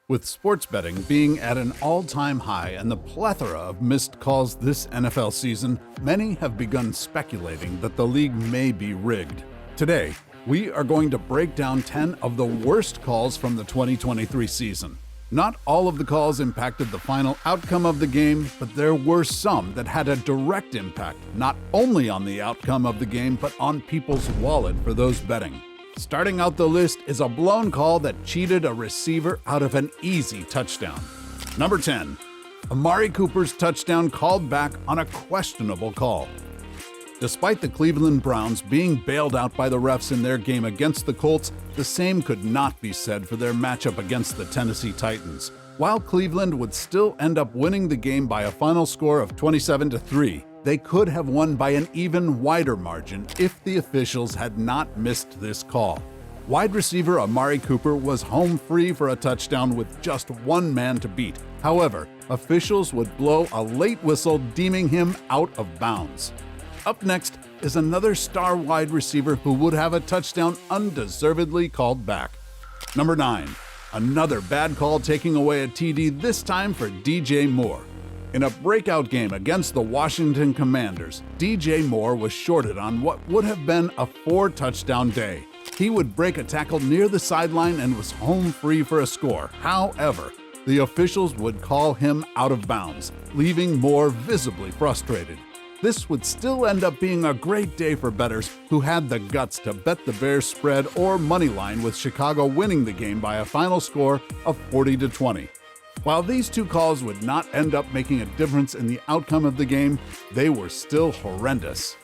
With sports betting being at an all-time high and the plethora of missed calls this NFL season, many have begun speculating that the league may be rigged. Today, we are going to break down 10 of the worst calls from the 2023 season. Not all of the calls impacted the final outcome of the game, but there were some that had a direct impact not only on the outcome of the game, but on people's wallet for those betting. Starting out the list is a blown call that cheated a receiver out of an easy touchdown. Number 10. Amari Cooper's touchdown called back on a questionable call. Despite the Cleveland Browns being bailed out by the refs in their game against the Colts, the same could not be said for their matchup against the Tennessee Titans. While Cleveland would still end up winning the game by a final score of 27-3, they could have won by an even wider margin if the officials had not missed this call. Wide receiver Amari Cooper was home free for a touchdown with just one man to beat. However, officials would blow a late whistle deeming him out of bounds. Up next is another star wide receiver who would have a touchdown undeservedly called back. Number 9. Another bad call taking away a TD, this time for DJ Moore. In a breakout game against the Washington Commanders, DJ Moore was shorted on what would have been a 4-touchdown day. He would break a tackle near the sideline and was home free for a score. However, the officials would call him out of bounds, leaving Moore visibly frustrated. This would still end up being a great day for bettors who had the guts to bet the Bears spread or money line, with Chicago winning the game by a final score of 40-20. While these two calls would not end up making a difference in the outcome of the game, they were still horrendous.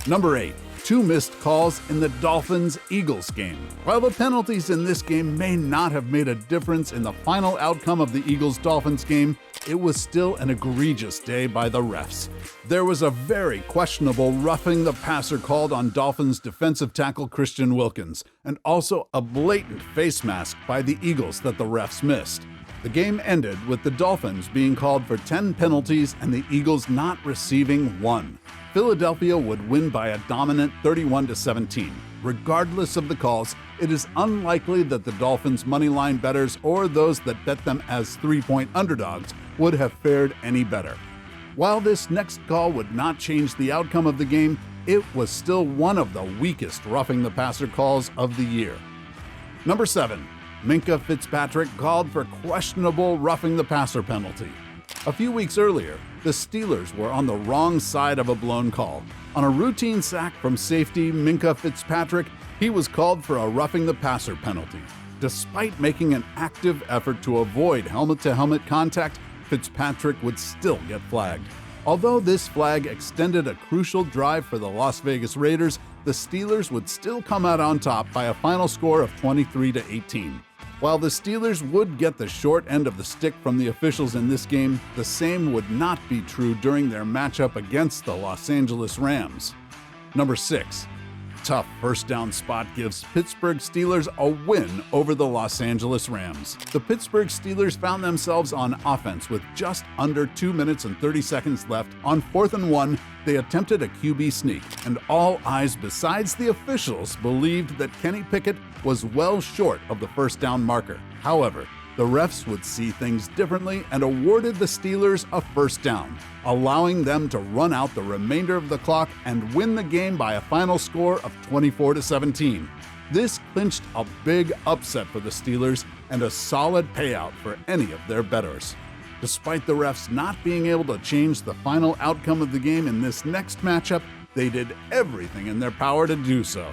Number 8. 2 missed calls in the Dolphins-Eagles game. While the penalties in this game may not have made a difference in the final outcome of the Eagles-Dolphins game, it was still an egregious day by the refs. There was a very questionable roughing the passer called on Dolphins defensive tackle Christian Wilkins, and also a blatant face mask by the Eagles that the refs missed. The game ended with the Dolphins being called for 10 penalties and the Eagles not receiving one. Philadelphia would win by a dominant 31-17. Regardless of the calls, it is unlikely that the Dolphins' moneyline bettors or those that bet them as 3-point underdogs would have fared any better. While this next call would not change the outcome of the game, it was still one of the weakest roughing the passer calls of the year. Number 7. Minkah Fitzpatrick called for questionable roughing the passer penalty. A few weeks earlier, the Steelers were on the wrong side of a blown call. On a routine sack from safety Minkah Fitzpatrick, he was called for a roughing the passer penalty. Despite making an active effort to avoid helmet-to-helmet contact, Fitzpatrick would still get flagged. Although this flag extended a crucial drive for the Las Vegas Raiders, the Steelers would still come out on top by a final score of 23-18. While the Steelers would get the short end of the stick from the officials in this game, the same would not be true during their matchup against the Los Angeles Rams. Number 6. Tough first down spot gives Pittsburgh Steelers a win over the Los Angeles Rams. The Pittsburgh Steelers found themselves on offense with just under 2 minutes and 30 seconds left. On 4th and 1, they attempted a QB sneak, and all eyes besides the officials believed that Kenny Pickett was well short of the first down marker. However, the refs would see things differently and awarded the Steelers a first down, allowing them to run out the remainder of the clock and win the game by a final score of 24-17. This clinched a big upset for the Steelers and a solid payout for any of their bettors. Despite the refs not being able to change the final outcome of the game in this next matchup, they did everything in their power to do so.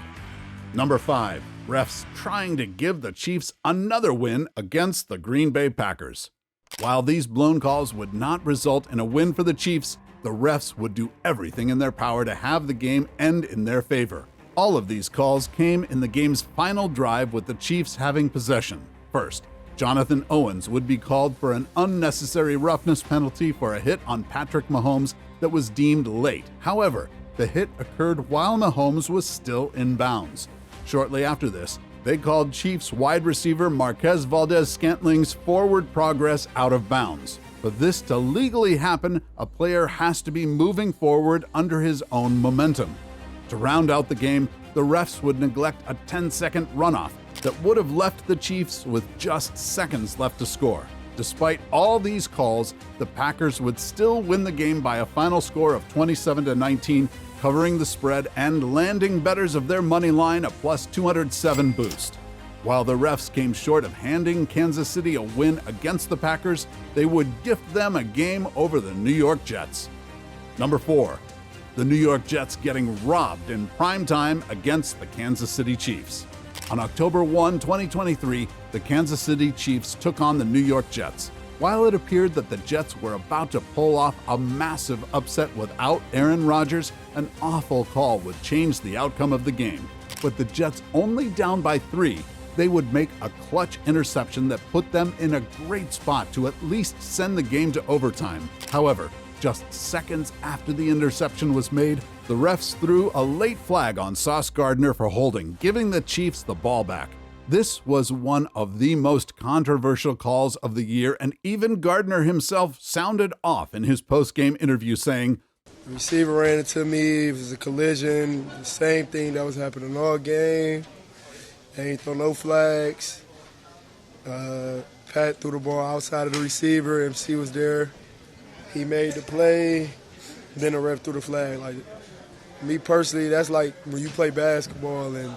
Number 5. Refs trying to give the Chiefs another win against the Green Bay Packers. While these blown calls would not result in a win for the Chiefs, the refs would do everything in their power to have the game end in their favor. All of these calls came in the game's final drive, with the Chiefs having possession. First, Jonathan Owens would be called for an unnecessary roughness penalty for a hit on Patrick Mahomes that was deemed late. However, the hit occurred while Mahomes was still in bounds. Shortly after this, they called Chiefs wide receiver Marquez Valdez-Scantling's forward progress out of bounds. For this to legally happen, a player has to be moving forward under his own momentum. To round out the game, the refs would neglect a 10-second runoff, that would have left the Chiefs with just seconds left to score. Despite all these calls, the Packers would still win the game by a final score of 27-19, covering the spread and landing bettors of their money line a plus 207 boost. While the refs came short of handing Kansas City a win against the Packers, they would gift them a game over the New York Jets. Number 4. The New York Jets getting robbed in prime time against the Kansas City Chiefs. On October 1, 2023, the Kansas City Chiefs took on the New York Jets. While it appeared that the Jets were about to pull off a massive upset without Aaron Rodgers, an awful call would change the outcome of the game. With the Jets only down by 3, they would make a clutch interception that put them in a great spot to at least send the game to overtime. However, just seconds after the interception was made, the refs threw a late flag on Sauce Gardner for holding, giving the Chiefs the ball back. This was one of the most controversial calls of the year, and even Gardner himself sounded off in his post-game interview, saying, "The receiver ran into me, it was a collision, the same thing that was happening all game. They ain't throw no flags. Pat threw the ball outside of the receiver, MC was there. He made the play, then the ref threw the flag." Like, me personally, that's like when you play basketball and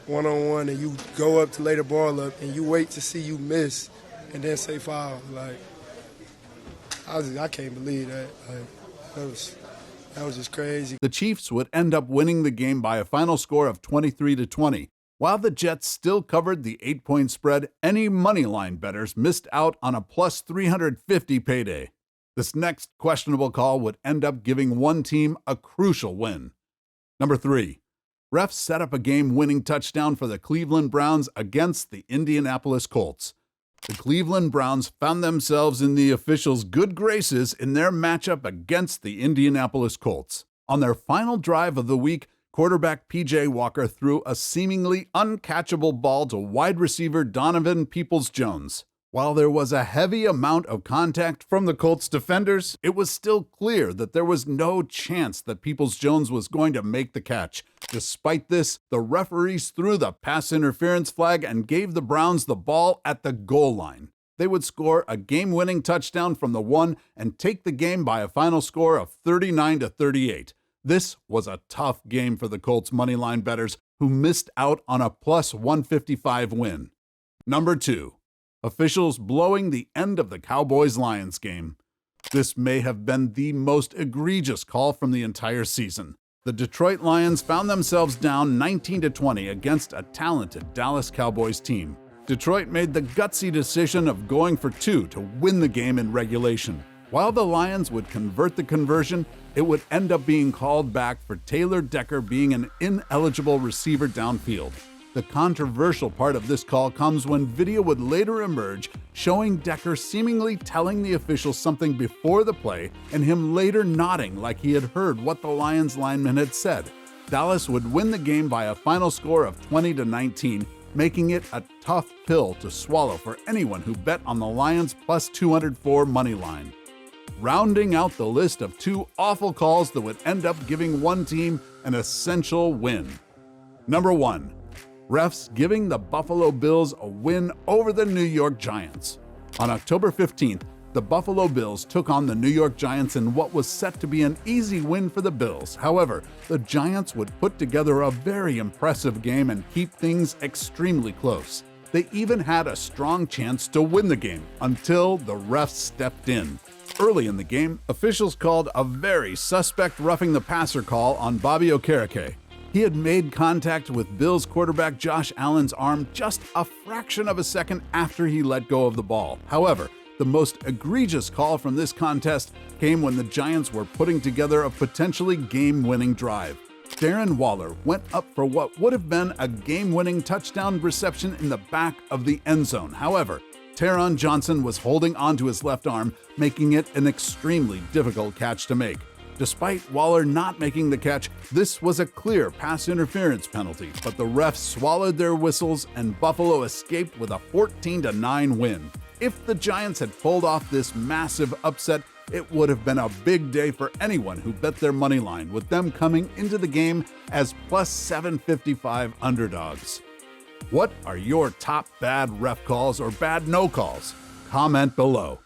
one-on-one and you go up to lay the ball up and you wait to see you miss and then say foul. Like, I can't believe that. Like, that was just crazy. The Chiefs would end up winning the game by a final score of 23-20. While the Jets still covered the 8-point spread, any moneyline bettors missed out on a plus 350 payday. This next questionable call would end up giving one team a crucial win. Number 3. Refs set up a game-winning touchdown for the Cleveland Browns against the Indianapolis Colts. The Cleveland Browns found themselves in the officials' good graces in their matchup against the Indianapolis Colts. On their final drive of the week, quarterback P.J. Walker threw a seemingly uncatchable ball to wide receiver Donovan Peoples-Jones. While there was a heavy amount of contact from the Colts defenders, it was still clear that there was no chance that Peoples-Jones was going to make the catch. Despite this, the referees threw the pass interference flag and gave the Browns the ball at the goal line. They would score a game-winning touchdown from the 1 and take the game by a final score of 39-38. This was a tough game for the Colts moneyline bettors, who missed out on a plus 155 win. Number 2. Officials blowing the end of the Cowboys-Lions game. This may have been the most egregious call from the entire season. The Detroit Lions found themselves down 19-20 against a talented Dallas Cowboys team. Detroit made the gutsy decision of going for 2 to win the game in regulation. While the Lions would convert the conversion, it would end up being called back for Taylor Decker being an ineligible receiver downfield. The controversial part of this call comes when video would later emerge showing Decker seemingly telling the officials something before the play and him later nodding like he had heard what the Lions lineman had said. Dallas would win the game by a final score of 20-19, making it a tough pill to swallow for anyone who bet on the Lions plus 204 money line. Rounding out the list of 2 awful calls that would end up giving one team an essential win. Number 1. Refs giving the Buffalo Bills a win over the New York Giants. On October 15th, the Buffalo Bills took on the New York Giants in what was set to be an easy win for the Bills. However, the Giants would put together a very impressive game and keep things extremely close. They even had a strong chance to win the game until the refs stepped in. Early in the game, officials called a very suspect roughing the passer call on Bobby Okereke. He had made contact with Bills quarterback Josh Allen's arm just a fraction of a second after he let go of the ball. However, the most egregious call from this contest came when the Giants were putting together a potentially game-winning drive. Darren Waller went up for what would have been a game-winning touchdown reception in the back of the end zone. However, Taron Johnson was holding onto his left arm, making it an extremely difficult catch to make. Despite Waller not making the catch, this was a clear pass interference penalty, but the refs swallowed their whistles and Buffalo escaped with a 14-9 win. If the Giants had pulled off this massive upset, it would have been a big day for anyone who bet their money line, with them coming into the game as plus 755 underdogs. What are your top bad ref calls or bad no calls? Comment below.